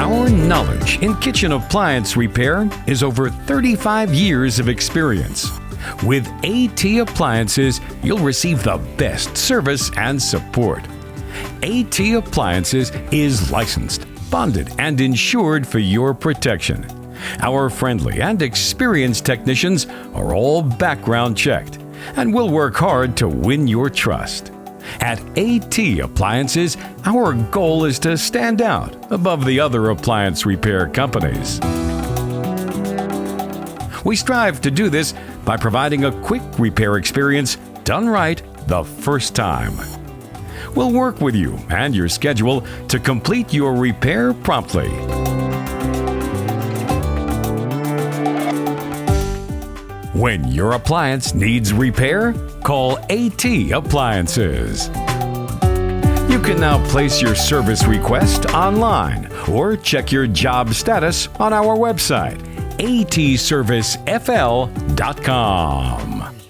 Our knowledge in kitchen appliance repair is over 35 years of experience. With AT Appliances, you'll receive the best service and support. AT Appliances is licensed, bonded, and insured for your protection. Our friendly and experienced technicians are all background checked and will work hard to win your trust. At AT Appliances, our goal is to stand out above the other appliance repair companies. We strive to do this by providing a quick repair experience done right the first time. We'll work with you and your schedule to complete your repair promptly. When your appliance needs repair, call AT Appliances. You can now place your service request online or check your job status on our website, atservicefl.com.